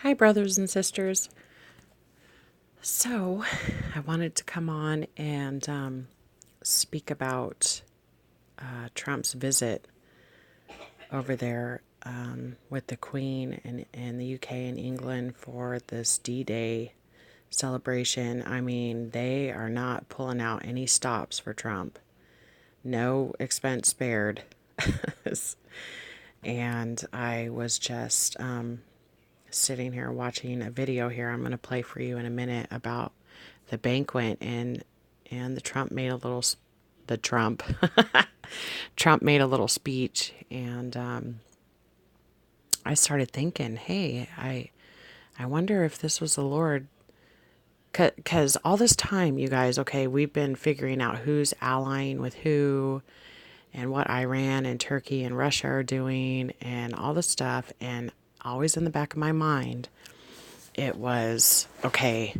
Hi, brothers and sisters. So, I wanted to come on and speak about Trump's visit over there with the Queen and the UK and England for this D-Day celebration. I mean, they are not pulling out any stops for Trump. No expense spared. And I was just sitting here watching a video here I'm going to play for you in a minute about the banquet and the Trump made a little the Trump Trump made a little speech and I started thinking, hey, I wonder if this was the Lord, because all this time, you guys, okay, we've been figuring out who's allying with who and what Iran and Turkey and Russia are doing and all this stuff, and always in the back of my mind it was, okay,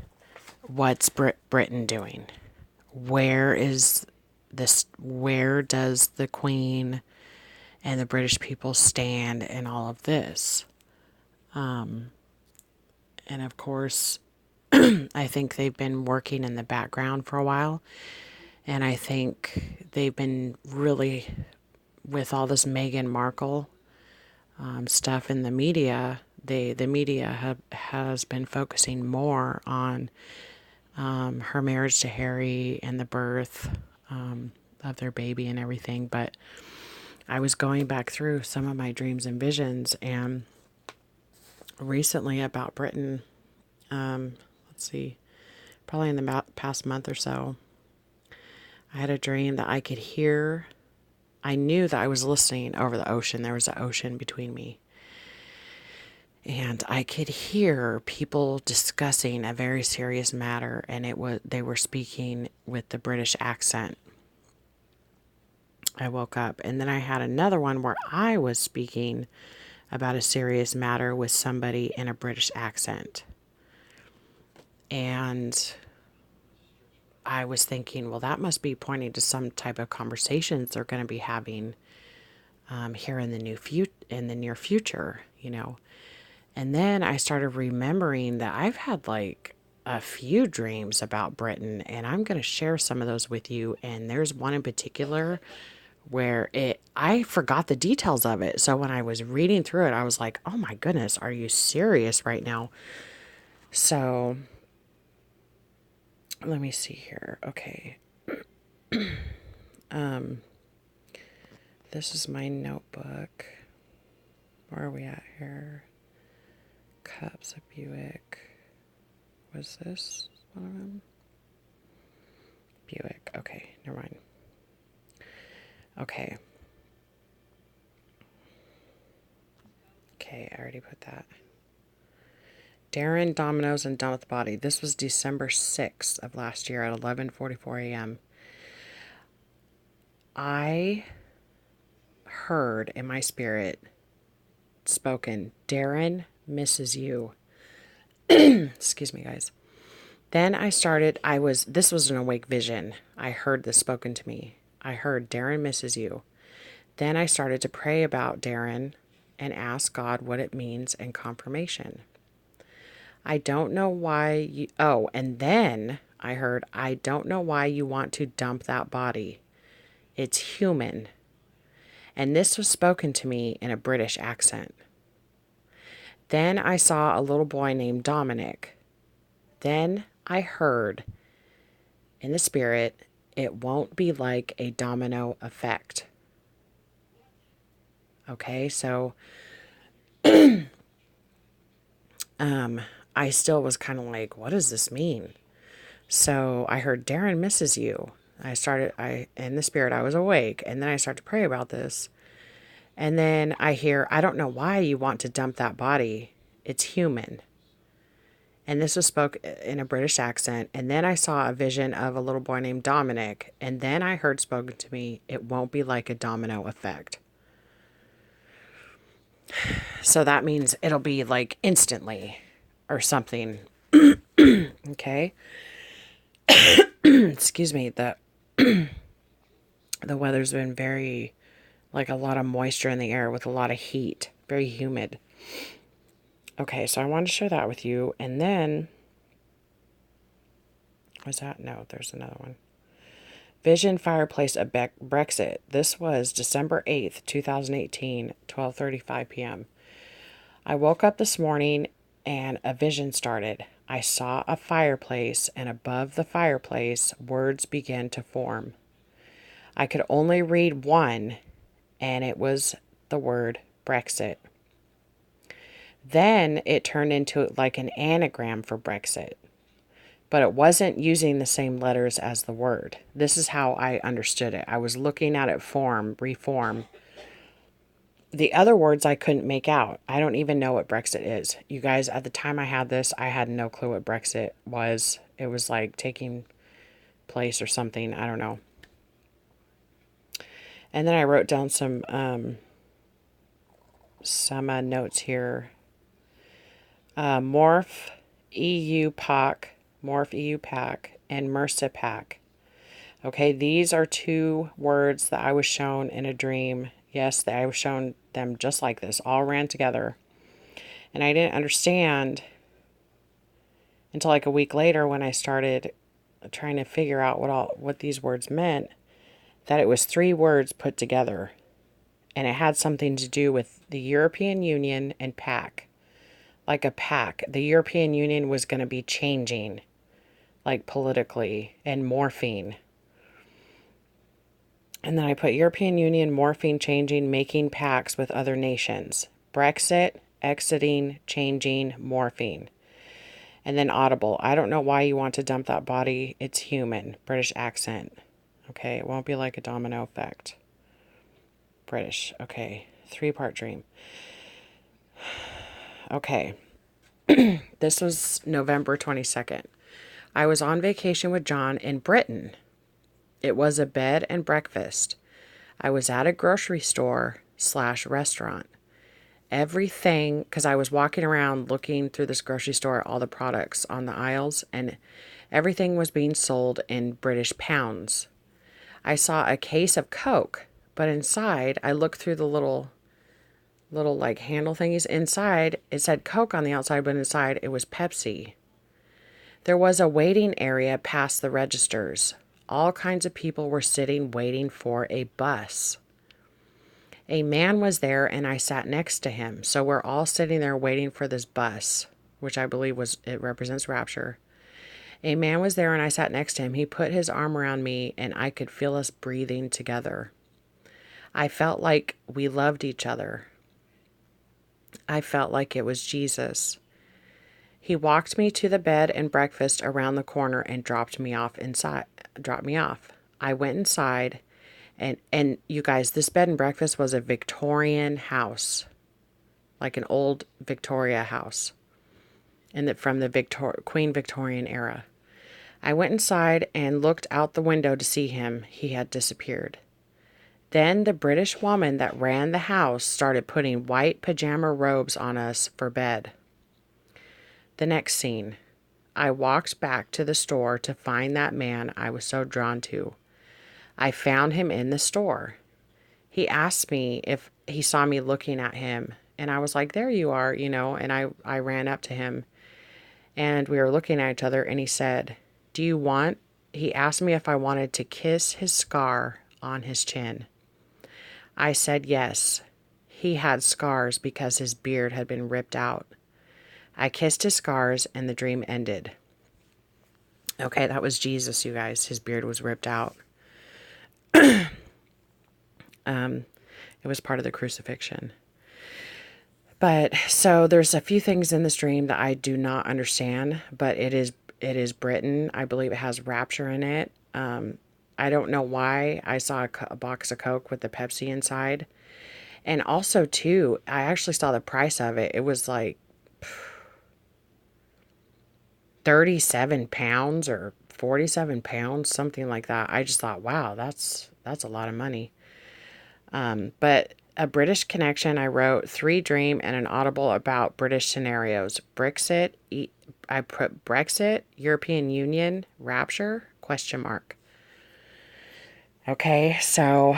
what's Britain doing? Where is this? Where does the Queen and the British people stand in all of this? And of course, I think they've been working in the background for a while. And I think they've been really, with all this Meghan Markle stuff in the media, the media has been focusing more on her marriage to Harry and the birth of their baby and everything. But I was going back through some of my dreams and visions, and recently about Britain, let's see, probably in the past month or so, I had a dream that I could hear. I knew that I was listening over the ocean. There was an ocean between me. And I could hear people discussing a very serious matter, and they were speaking with the British accent. I woke up, and then I had another one where I was speaking about a serious matter with somebody in a British accent. And I was thinking, well, that must be pointing to some type of conversations they're going to be having here in the near future, you know. And then I started remembering that I've had like a few dreams about Britain, and I'm going to share some of those with you. And there's one in particular where I forgot the details of it. So when I was reading through it, I was like, oh my goodness, are you serious right now? So let me see here. Okay. This is my notebook. Where are we at here? Cups of Buick. Was this one of them? Buick. Okay, never mind. Okay. Okay, I already put that. Darrin, Dominoes, and Done with the Body. This was December 6th of last year at 11:44 a.m. I heard in my spirit spoken, Darrin misses you. Excuse me, guys. Then this was an awake vision. I heard this spoken to me. I heard, Darrin misses you. Then I started to pray about Darrin and ask God what it means and confirmation. I don't know why and then I heard, I don't know why you want to dump that body. It's human. And this was spoken to me in a British accent. Then I saw a little boy named Dominic. Then I heard in the spirit, it won't be like a domino effect. Okay, so I still was kind of like, what does this mean? So I heard, Darrin misses you. In the spirit, I was awake, and then I started to pray about this. And then I hear, I don't know why you want to dump that body. It's human. And this was spoke in a British accent. And then I saw a vision of a little boy named Dominic. And then I heard spoken to me, it won't be like a domino effect. So that means it'll be like instantly or something. Okay. Excuse me. The weather's been very, like, a lot of moisture in the air with a lot of heat, very humid. Okay, so I wanted to share that with you. And then, was that? No, there's another one. Vision Fireplace of Brexit. This was December 8th, 2018, 12:35 p.m. I woke up this morning and a vision started. I saw a fireplace, and above the fireplace, words began to form. I could only read one, and it was the word Brexit. Then it turned into like an anagram for Brexit, but it wasn't using the same letters as the word. This is how I understood it. I was looking at it reform. The other words I couldn't make out. I don't even know what Brexit is. You guys, at the time I had this, I had no clue what Brexit was. It was like taking place or something. I don't know. And then I wrote down some notes here. Morph, EU PAC, Morph EU PAC, and MRSA PAC. Okay, these are two words that I was shown in a dream. Yes, I was shown them just like this, all ran together. And I didn't understand until like a week later when I started trying to figure out what these words meant, that it was three words put together. And it had something to do with the European Union and PAC. Like a PAC. The European Union was going to be changing, like politically, and morphing. And then I put European Union, morphing, changing, making pacts with other nations. Brexit, exiting, changing, morphing. And then audible. I don't know why you want to dump that body. It's human. British accent. Okay, it won't be like a domino effect. British. Okay, 3-part dream. Okay. This was November 22nd. I was on vacation with John in Britain. It was a bed and breakfast. I was at a grocery store / restaurant. Everything, because I was walking around looking through this grocery store, all the products on the aisles, and everything was being sold in British pounds. I saw a case of Coke, but inside, I looked through the little like handle thingies. Inside, it said Coke on the outside, but inside it was Pepsi. There was a waiting area past the registers. All kinds of people were sitting waiting for a bus. A man was there and I sat next to him. So we're all sitting there waiting for this bus, which I believe it represents Rapture. A man was there and I sat next to him. He put his arm around me and I could feel us breathing together. I felt like we loved each other. I felt like it was Jesus. He walked me to the bed and breakfast around the corner and dropped me off. I went inside and you guys, this bed and breakfast was a Victorian house, like an old Victoria house, from the Queen Victorian era. I went inside and looked out the window to see him. He had disappeared. Then the British woman that ran the house started putting white pajama robes on us for bed. The next scene. I walked back to the store to find that man I was so drawn to. I found him in the store. He asked me if he saw me looking at him, and I was like, there you are, and I ran up to him, and we were looking at each other, and he said, he asked me if I wanted to kiss his scar on his chin. I said yes. He had scars because his beard had been ripped out. I kissed his scars, and the dream ended. Okay, that was Jesus, you guys. His beard was ripped out. It was part of the crucifixion. But so there's a few things in this dream that I do not understand, but it is Britain. I believe it has Rapture in it. I don't know why I saw a box of Coke with the Pepsi inside. And also, too, I actually saw the price of it. It was like 37 pounds or 47 pounds, something like that. I just thought, wow, that's a lot of money. But a British connection, I wrote 3 dream and an audible about British scenarios. Brexit, I put Brexit, European Union, Rapture, ? Okay, so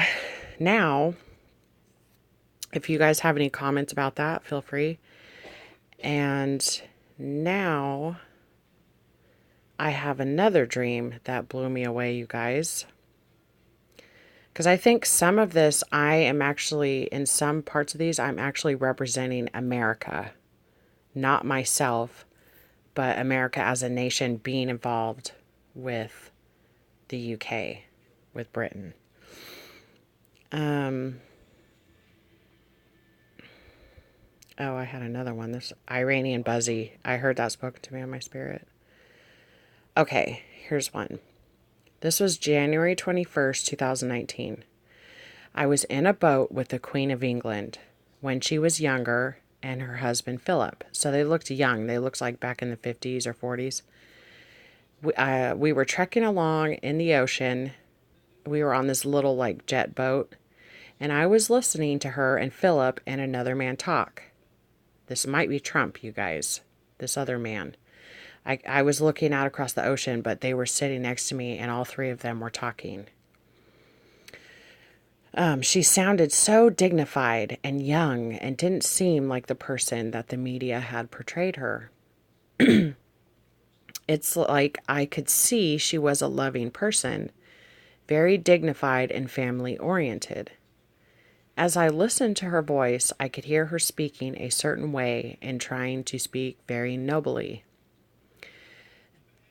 now, if you guys have any comments about that, feel free. And now I have another dream that blew me away, you guys. Because I think some of this, I am actually, in some parts of these, I'm actually representing America, not myself, but America as a nation being involved with the UK, with Britain. Oh, I had another one. This Iranian Buzzy. I heard that spoken to me on my spirit. Okay, here's one. This was January 21st, 2019. I was in a boat with the Queen of England when she was younger and her husband Philip. So they looked young. They looked like back in the 50s or 40s. We were trekking along in the ocean. We were on this little like jet boat. And I was listening to her and Philip and another man talk. This might be Trump, you guys. This other man. I was looking out across the ocean, but they were sitting next to me and all three of them were talking. She sounded so dignified and young and didn't seem like the person that the media had portrayed her. It's like I could see she was a loving person, very dignified and family oriented. As I listened to her voice, I could hear her speaking a certain way and trying to speak very nobly.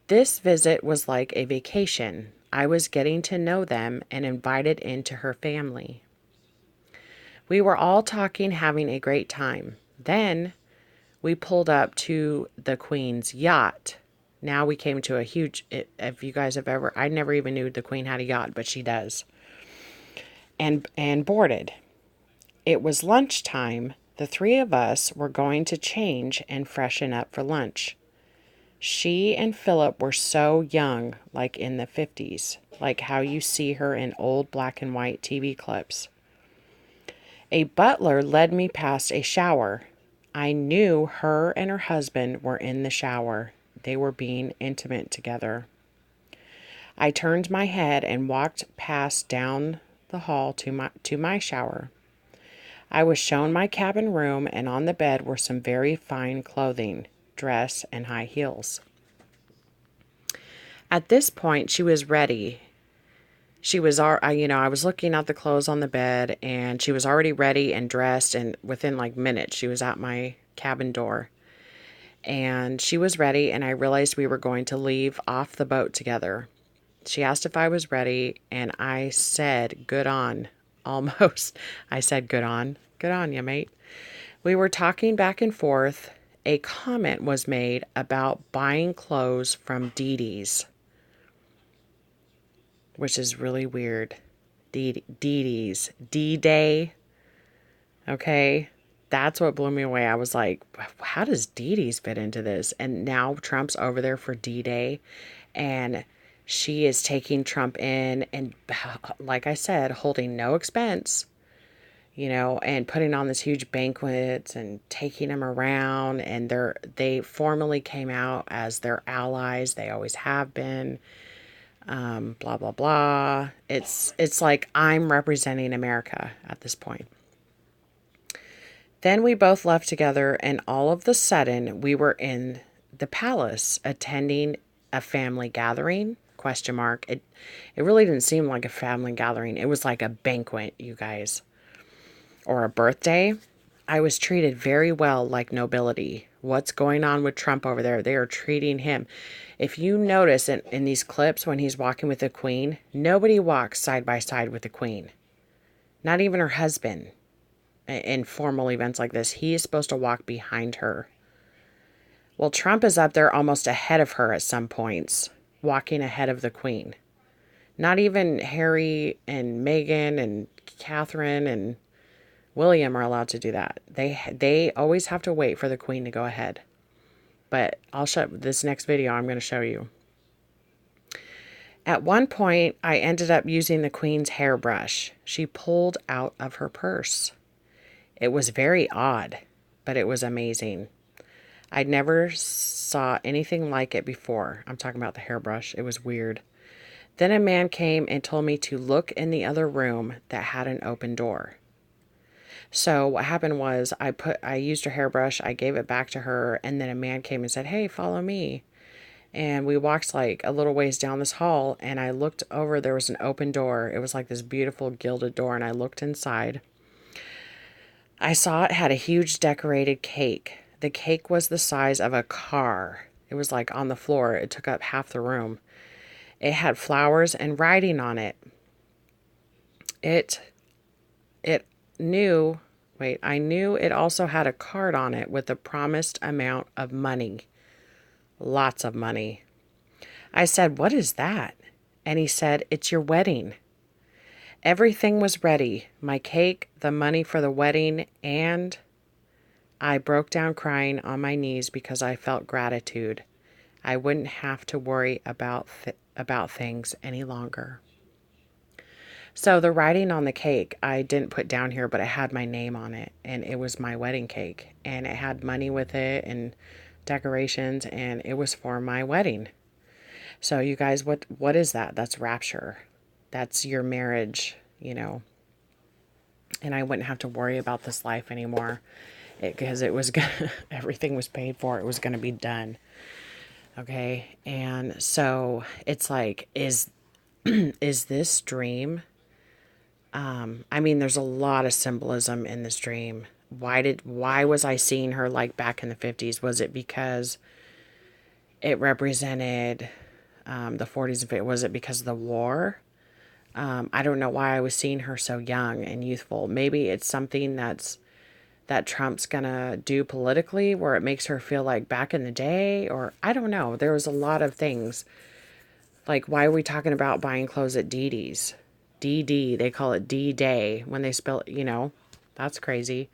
This visit was like a vacation. I was getting to know them and invited into her family. We were all talking, having a great time. Then we pulled up to the Queen's yacht. Now we came to a huge, if you guys have ever, I never even knew the Queen had a yacht, but she does. And boarded. It was lunchtime. The three of us were going to change and freshen up for lunch. She and Philip were so young, like in the 50s, like how you see her in old black and white TV clips. A butler led me past a shower. I knew her and her husband were in the shower. They were being intimate together. I turned my head and walked past down the hall to my shower. I was shown my cabin room, and on the bed were some very fine clothing, dress, and high heels. At this point, she was ready. She was, I was looking at the clothes on the bed, and she was already ready and dressed, and within like minutes, she was at my cabin door. And she was ready, and I realized we were going to leave off the boat together. She asked if I was ready, and I said, good on. Almost. I said, good on. Good on you, mate. We were talking back and forth. A comment was made about buying clothes from Dee-Dee's, which is really weird. Dee-Dee's. D-Day. Okay. That's what blew me away. I was like, how does Dee-Dee's fit into this? And now Trump's over there for D-Day. And she is taking Trump in and, like I said, holding no expense, and putting on this huge banquet and taking him around. And they formally came out as their allies. They always have been. Blah, blah, blah. It's like I'm representing America at this point. Then we both left together, and all of the sudden we were in the palace attending a family gathering, ? It really didn't seem like a family gathering. It was like a banquet, you guys, or a birthday. I was treated very well, like nobility. What's going on with Trump over there? They are treating him. If you notice in these clips when he's walking with the Queen, nobody walks side by side with the Queen. Not even her husband. In formal events like this, he is supposed to walk behind her. Well, Trump is up there almost ahead of her at some points, walking ahead of the Queen. Not even Harry and Meghan and Catherine and William are allowed to do that. They always have to wait for the Queen to go ahead. But I'll show this next video. I'm going to show you. At one point, I ended up using the Queen's hairbrush. She pulled out of her purse. It was very odd, but it was amazing. I'd never saw anything like it before. I'm talking about the hairbrush. It was weird. Then a man came and told me to look in the other room that had an open door. So what happened was I used her hairbrush, I gave it back to her, and then a man came and said, "Hey, follow me." And we walked like a little ways down this hall, and I looked over, there was an open door. It was like this beautiful gilded door, and I looked inside. I saw it had a huge decorated cake. The cake was the size of a car. It was like on the floor. It took up half the room. It had flowers and writing on it. It it knew, wait, I knew it also had a card on it with the promised amount of money. Lots of money. I said, "What is that?" And he said, "It's your wedding." Everything was ready. My cake, the money for the wedding, and I broke down crying on my knees because I felt gratitude. I wouldn't have to worry about things any longer. So the writing on the cake, I didn't put down here, but it had my name on it, and it was my wedding cake, and it had money with it and decorations, and it was for my wedding. So you guys, what is that? That's rapture. That's your marriage, you know. And I wouldn't have to worry about this life anymore because it was gonna, everything was paid for. It was going to be done. Okay? And so it's like is this dream, I mean, there's a lot of symbolism in this dream. Why was I seeing her like back in the 50s? Was it because it represented the 40s? Was it because of the war? I don't know why I was seeing her so young and youthful. Maybe it's something that Trump's gonna do politically where it makes her feel like back in the day, or I don't know. There was a lot of things. Like, why are we talking about buying clothes at DD's? DD, they call it D-Day when they spell it, that's crazy.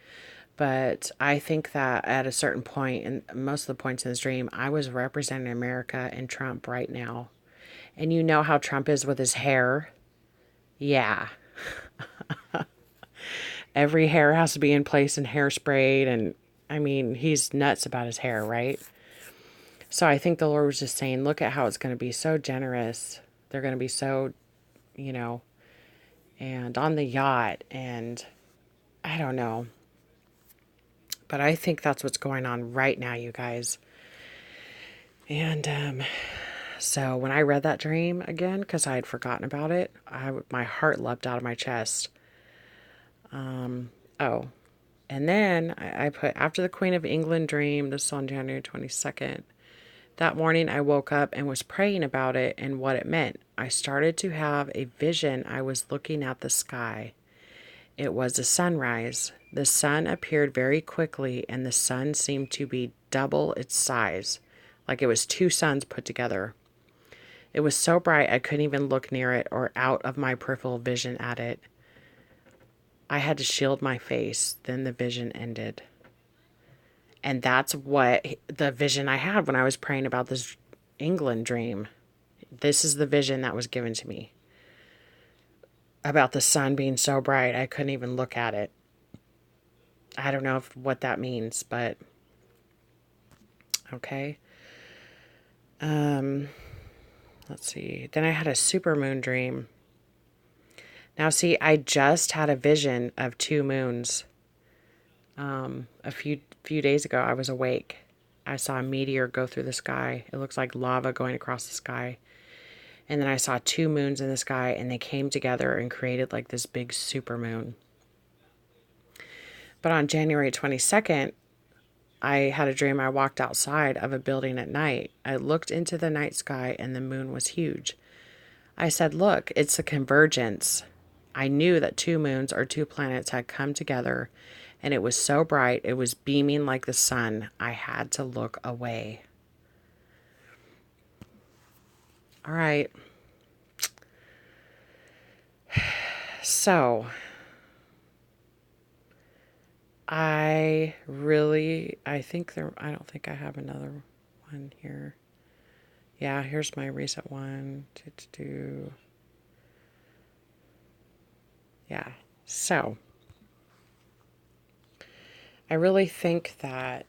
But I think that at a certain point, and most of the points in this dream, I was representing America and Trump right now. And you know how Trump is with his hair? Yeah. Every hair has to be in place and hairsprayed. And I mean, he's nuts about his hair, right? So I think the Lord was just saying, look at how it's going to be so generous. They're going to be so, you know, and on the yacht. And I don't know. But I think that's what's going on right now, you guys. And so when I read that dream again, because I had forgotten about it, my heart leapt out of my chest. Oh, and then I put, after the Queen of England dream, this is on January 22nd. That morning I woke up and was praying about it and what it meant. I started to have a vision. I was looking at the sky. It was a sunrise. The sun appeared very quickly, and the sun seemed to be double its size, like it was two suns put together. It was so bright I couldn't even look near it or out of my peripheral vision at it. I had to shield my face. Then the vision ended. And that's what the vision I had when I was praying about this England dream. This is the vision that was given to me about the sun being so bright I couldn't even look at it. I don't know what that means, but okay. Let's see. Then I had a supermoon dream. Now, see, I just had a vision of two moons. A few days ago, I was awake. I saw a meteor go through the sky. It looks like lava going across the sky. And then I saw two moons in the sky, and they came together and created like this big supermoon. But on January 22nd, I had a dream I walked outside of a building at night. I looked into the night sky, and the moon was huge. I said, "Look, it's a convergence." I knew that two moons or two planets had come together, and it was so bright, it was beaming like the sun. I had to look away. All right. So, I don't think I have another one here. Yeah, here's my recent one. Yeah. So, I really think that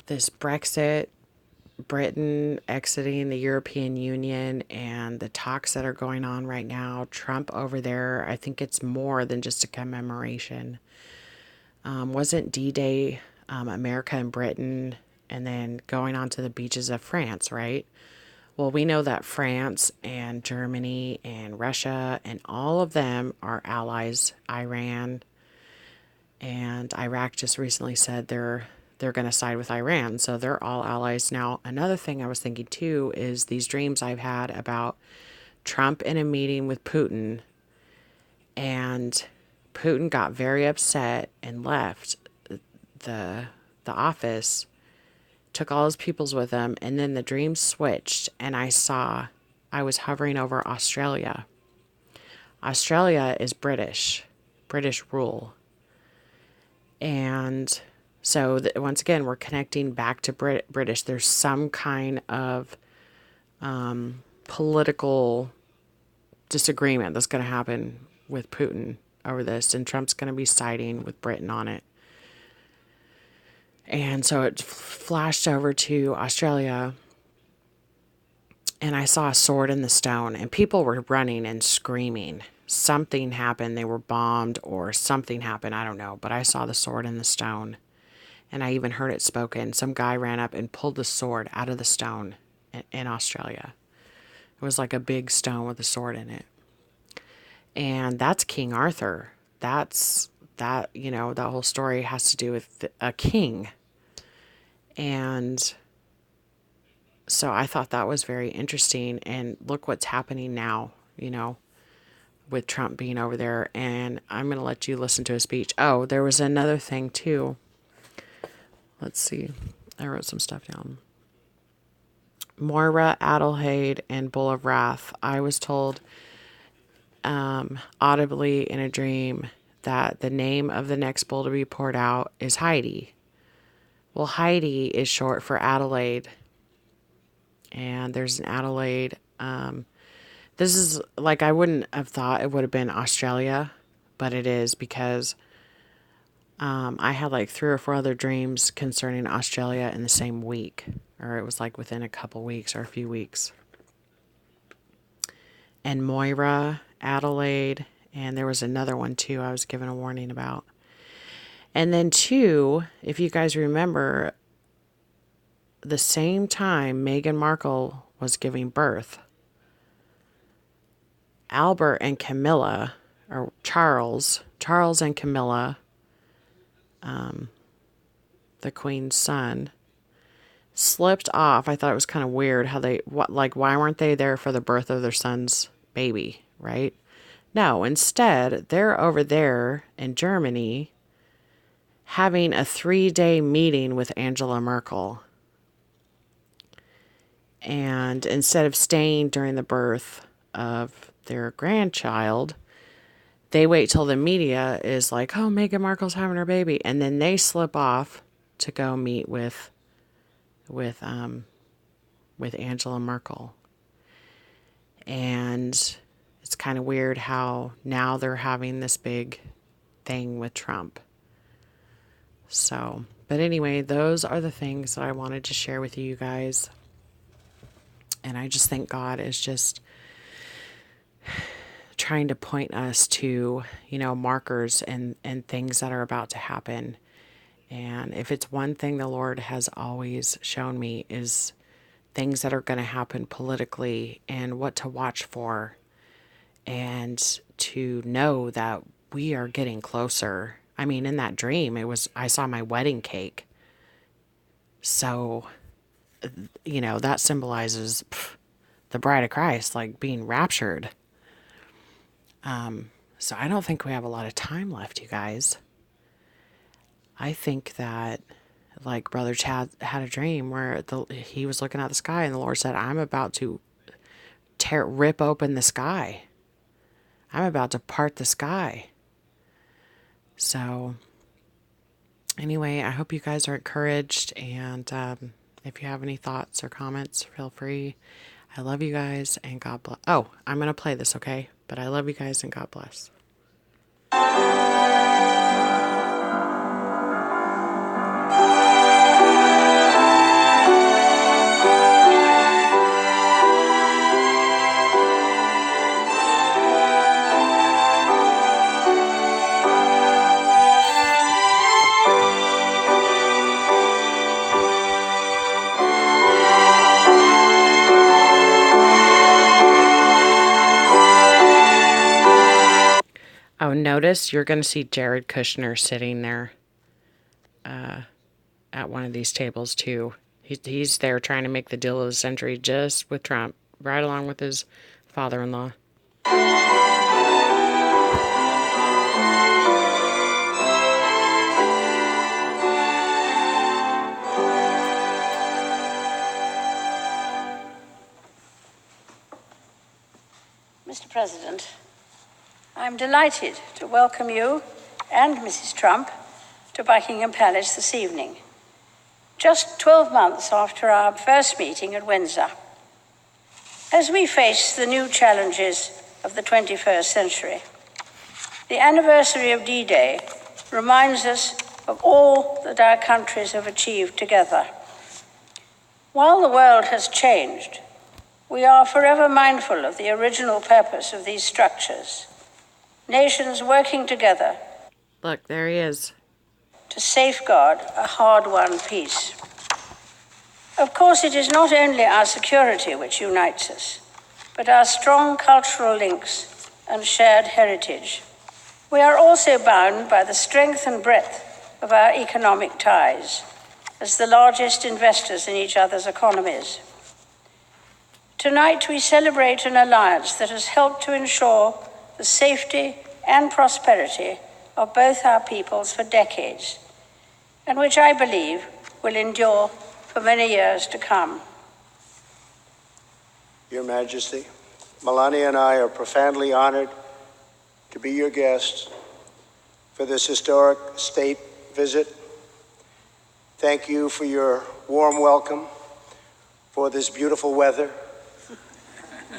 this Brexit Britain exiting the European Union and the talks that are going on right now, Trump over there, I think it's more than just a commemoration. Wasn't D-Day America and Britain, and then going on to the beaches of France, right? Well, we know that France and Germany and Russia and all of them are allies. Iran and Iraq just recently said they're going to side with Iran, so they're all allies. Now, another thing I was thinking too is these dreams I've had about Trump in a meeting with Putin, and Putin got very upset and left the office, took all his peoples with him, and then the dream switched, and I was hovering over Australia. Australia is British rule. And so once again, we're connecting back to British. There's some kind of political disagreement that's going to happen with Putin over this, and Trump's going to be siding with Britain on it. And so it flashed over to Australia, and I saw a sword in the stone, and people were running and screaming. Something happened. They were bombed or something happened. I don't know. But I saw the sword in the stone, and I even heard it spoken. Some guy ran up and pulled the sword out of the stone in Australia. It was like a big stone with a sword in it. And that's King Arthur. That whole story has to do with a king. And so I thought that was very interesting. And look what's happening now, with Trump being over there. And I'm going to let you listen to his speech. Oh, there was another thing too. Let's see. I wrote some stuff down. Moira, Adelheid, and Bull of Wrath. I was told audibly in a dream that the name of the next bull to be poured out is Heidi. Well, Heidi is short for Adelaide. And there's an Adelaide. This is like, I wouldn't have thought it would have been Australia, but it is, because I had like 3 or 4 other dreams concerning Australia in the same week, or it was like within a couple weeks or a few weeks. And Moira, Adelaide, and there was another one too I was given a warning about. And then 2, if you guys remember, the same time Meghan Markle was giving birth, Albert and Camilla, or Charles and Camilla, the Queen's son, slipped off. I thought it was kind of weird how why weren't they there for the birth of their son's baby, right? No, instead, they're over there in Germany having a 3-day meeting with Angela Merkel. And instead of staying during the birth of their grandchild, they wait till the media is like, oh, Meghan Markle's having her baby. And then they slip off to go meet with Angela Merkel. And it's kind of weird how now they're having this big thing with Trump. So, but anyway, those are the things that I wanted to share with you guys. And I just think God is just trying to point us to, markers and things that are about to happen. And if it's one thing the Lord has always shown me, is things that are going to happen politically and what to watch for, and to know that we are getting closer. I mean, in that dream, I saw my wedding cake. So, that symbolizes the bride of Christ, like being raptured. So I don't think we have a lot of time left, you guys. I think that, like, Brother Chad had a dream where he was looking at the sky, and the Lord said, I'm about to rip open the sky. I'm about to part the sky. So, anyway, I hope you guys are encouraged, and if you have any thoughts or comments, feel free. I love you guys, and God bless. Oh, I'm going to play this, okay? But I love you guys, and God bless. Oh, notice you're going to see Jared Kushner sitting there at one of these tables, too. He's there trying to make the deal of the century just with Trump, right along with his father-in-law. Mr. President, I'm delighted to welcome you and Mrs. Trump to Buckingham Palace this evening, just 12 months after our first meeting at Windsor. As we face the new challenges of the 21st century, the anniversary of D-Day reminds us of all that our countries have achieved together. While the world has changed, we are forever mindful of the original purpose of these structures, nations working together. Look, there he is. To safeguard a hard-won peace. Of course, it is not only our security which unites us, but our strong cultural links and shared heritage. We are also bound by the strength and breadth of our economic ties, as the largest investors in each other's economies. Tonight, we celebrate an alliance that has helped to ensure the safety and prosperity of both our peoples for decades, and which I believe will endure for many years to come. Your Majesty, Melania and I are profoundly honored to be your guests for this historic state visit. Thank you for your warm welcome, for this beautiful weather,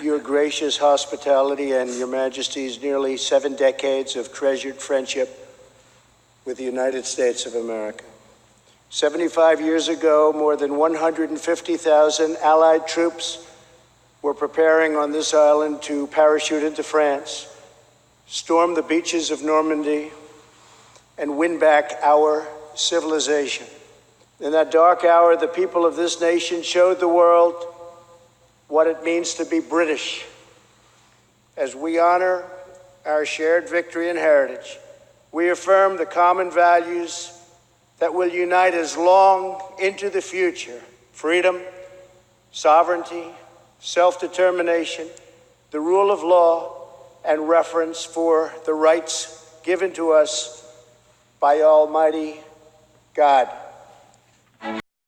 your gracious hospitality, and Your Majesty's nearly 7 decades of treasured friendship with the United States of America. 75 years ago, more than 150,000 Allied troops were preparing on this island to parachute into France, storm the beaches of Normandy, and win back our civilization. In that dark hour, the people of this nation showed the world what it means to be British. As we honor our shared victory and heritage, we affirm the common values that will unite us long into the future: freedom, sovereignty, self-determination, the rule of law, and reverence for the rights given to us by Almighty God.